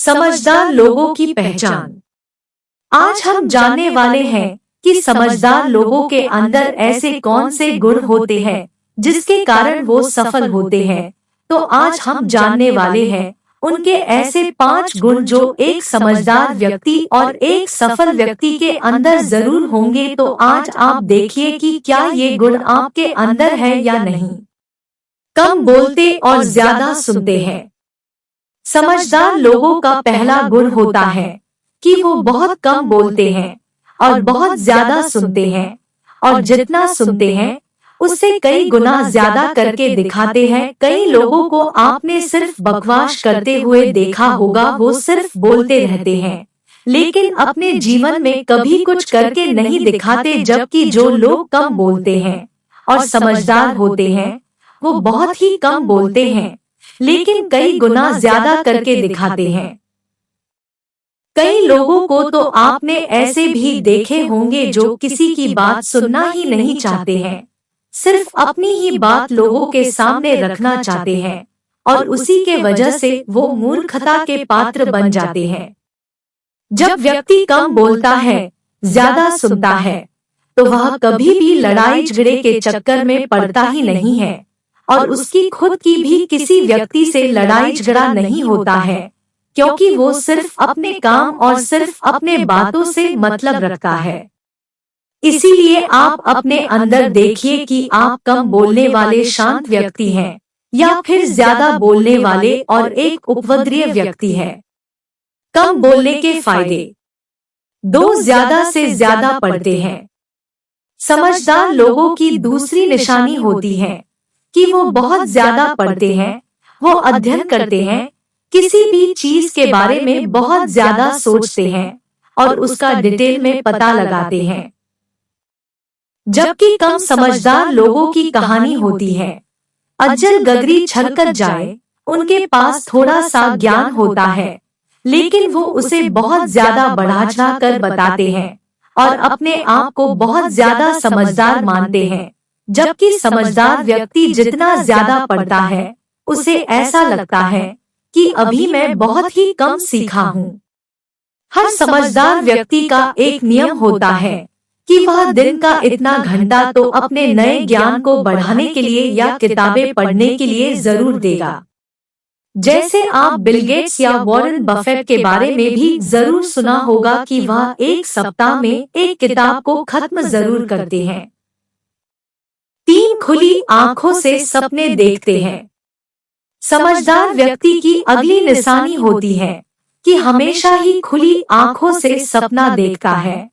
समझदार लोगों की पहचान। आज हम जानने वाले हैं कि समझदार लोगों के अंदर ऐसे कौन से गुण होते हैं जिसके कारण वो सफल होते हैं। तो आज हम जानने वाले हैं उनके ऐसे 5 गुण जो एक समझदार व्यक्ति और एक सफल व्यक्ति के अंदर जरूर होंगे। तो आज आप देखिए कि क्या ये गुण आपके अंदर है या नहीं। कम बोलते और ज्यादा सुनते हैं। समझदार लोगों का पहला गुण होता है कि वो बहुत कम बोलते हैं और बहुत ज्यादा सुनते हैं, और जितना सुनते हैं उससे कई गुना ज्यादा करके दिखाते हैं। कई लोगों को आपने सिर्फ बकवास करते हुए देखा होगा, वो सिर्फ बोलते रहते हैं लेकिन अपने जीवन में कभी कुछ करके नहीं दिखाते। जबकि जो लोग कम बोलते हैं और समझदार होते हैं वो बहुत ही कम बोलते हैं लेकिन कई गुना ज्यादा करके दिखाते हैं। कई लोगों को तो आपने ऐसे भी देखे होंगे जो किसी की बात सुनना ही नहीं चाहते हैं, सिर्फ अपनी ही बात लोगों के सामने रखना चाहते हैं और उसी के वजह से वो मूर्खता के पात्र बन जाते हैं। जब व्यक्ति कम बोलता है, ज्यादा सुनता है, तो वह कभी भी लड़ाई झगड़े के चक्कर में पड़ता ही नहीं है और उसकी खुद की भी किसी व्यक्ति से लड़ाई झगड़ा नहीं होता है, क्योंकि वो सिर्फ अपने काम और सिर्फ अपने बातों से मतलब रखता है। इसीलिए आप अपने अंदर देखिए कि आप कम बोलने वाले शांत व्यक्ति हैं या फिर ज्यादा बोलने वाले और एक उपद्रवी व्यक्ति है। कम बोलने के फायदे। 2 ज्यादा से ज्यादा पढ़ते हैं। समझदार लोगों की दूसरी निशानी होती है कि वो बहुत ज्यादा पढ़ते हैं। वो अध्ययन करते हैं, किसी भी चीज के बारे में बहुत ज्यादा सोचते हैं और उसका डिटेल में पता लगाते हैं। जबकि कम समझदार लोगों की कहानी होती है, अज्जल गगरी छलकत जाए। उनके पास थोड़ा सा ज्ञान होता है लेकिन वो उसे बहुत ज्यादा बढ़ा चढ़ा कर बताते हैं और अपने आप को बहुत ज्यादा समझदार मानते हैं। जबकि समझदार व्यक्ति जितना ज्यादा पढ़ता है उसे ऐसा लगता है कि अभी मैं बहुत ही कम सीखा हूँ। हर समझदार व्यक्ति का एक नियम होता है कि वह दिन का इतना घंटा तो अपने नए ज्ञान को बढ़ाने के लिए या किताबें पढ़ने के लिए जरूर देगा। जैसे आप बिल गेट्स या वॉरेन बफेट के बारे में भी जरूर सुना होगा कि वह एक सप्ताह में एक किताब को खत्म जरूर करते हैं। 3 खुली आंखों से सपने देखते हैं। समझदार व्यक्ति की अगली निशानी होती है कि हमेशा ही खुली आंखों से सपना देखता है।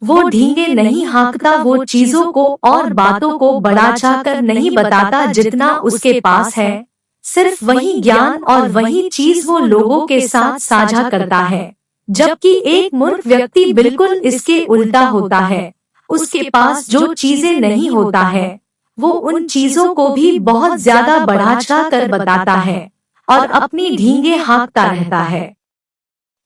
वो ढींगे नहीं हाँकता, वो चीजों को और बातों को बढ़ा चढ़ाकर नहीं बताता जितना उसके पास है। सिर्फ वही ज्ञान और वही चीज वो लोगों के साथ साझा करता है। जबकि एक मूर्ख व्यक्ति बिल्कुल इसके उल्टा होता है। उसके पास जो चीजें नहीं होता है वो उन चीजों को भी बहुत ज्यादा बढ़ा चढ़ा कर बताता है और अपनी ढींगे हाँकता रहता है।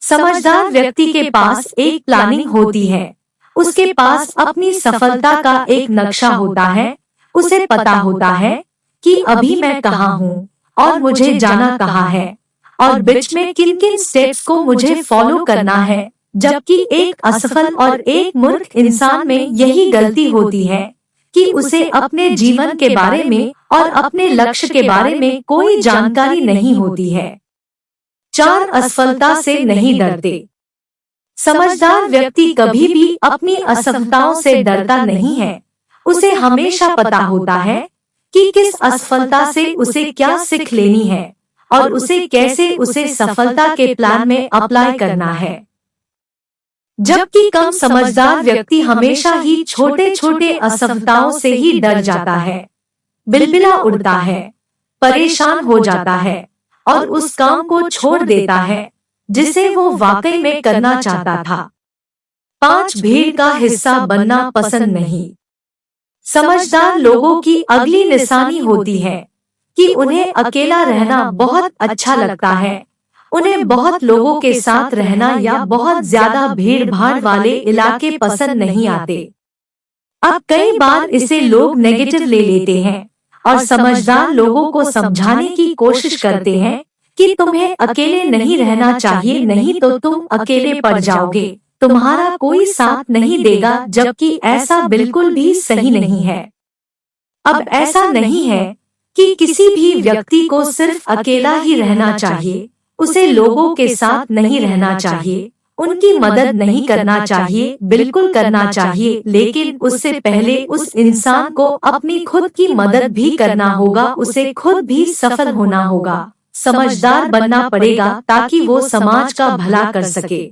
समझदार व्यक्ति के पास एक प्लानिंग होती है। उसके पास अपनी सफलता का एक नक्शा होता है। उसे पता होता है कि अभी मैं कहाँ हूँ और मुझे जाना कहाँ है और बीच में किन किन स्टेप्स को मुझे फॉलो करना है। जबकि एक असफल और एक मूर्ख इंसान में यही गलती होती है कि उसे अपने जीवन के बारे में और अपने लक्ष्य के बारे में कोई जानकारी नहीं होती है। 4 असफलता से नहीं डरते। समझदार व्यक्ति कभी भी अपनी असफलताओं से डरता नहीं है। उसे हमेशा पता होता है कि किस असफलता से उसे क्या सीख लेनी है और उसे कैसे उसे सफलता के प्लान में अप्लाई करना है। जबकि कम समझदार व्यक्ति हमेशा ही छोटे छोटे असफलताओं से ही डर जाता है, बिलबिला उड़ता है, परेशान हो जाता है और उस काम को छोड़ देता है जिसे वो वाकई में करना चाहता था। 5 भीड़ का हिस्सा बनना पसंद नहीं। समझदार लोगों की अगली निशानी होती है कि उन्हें अकेला रहना बहुत अच्छा लगता है। उन्हें बहुत लोगों के साथ रहना या बहुत ज्यादा भीड़ भाड़ वाले इलाके पसंद नहीं आते। अब कई बार इसे लोग नेगेटिव ले लेते हैं और समझदार लोगों को समझाने की कोशिश करते हैं कि तुम्हें अकेले नहीं रहना चाहिए, नहीं तो तुम अकेले पड़ जाओगे, तुम्हारा कोई साथ नहीं देगा, जबकि ऐसा बिल्कुल भी सही नहीं है। अब ऐसा नहीं है कि किसी भी व्यक्ति को सिर्फ अकेला ही रहना चाहिए, उसे लोगों के साथ नहीं रहना चाहिए, उनकी मदद नहीं करना चाहिए, बिल्कुल करना चाहिए, लेकिन उससे पहले उस इंसान को अपनी खुद की मदद भी करना होगा, उसे खुद भी सफल होना होगा, समझदार बनना पड़ेगा ताकि वो समाज का भला कर सके।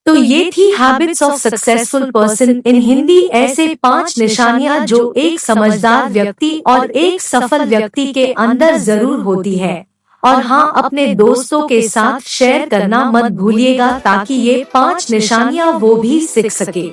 तो ये थी habits of successful person in Hindi, ऐसे 5 निशानियां जो एक समझदार व्यक्ति और एक सफल व्यक्ति के अंदर जरूर होती है। और हाँ, अपने दोस्तों के साथ शेयर करना मत भूलिएगा ताकि ये 5 निशानियां वो भी सीख सके।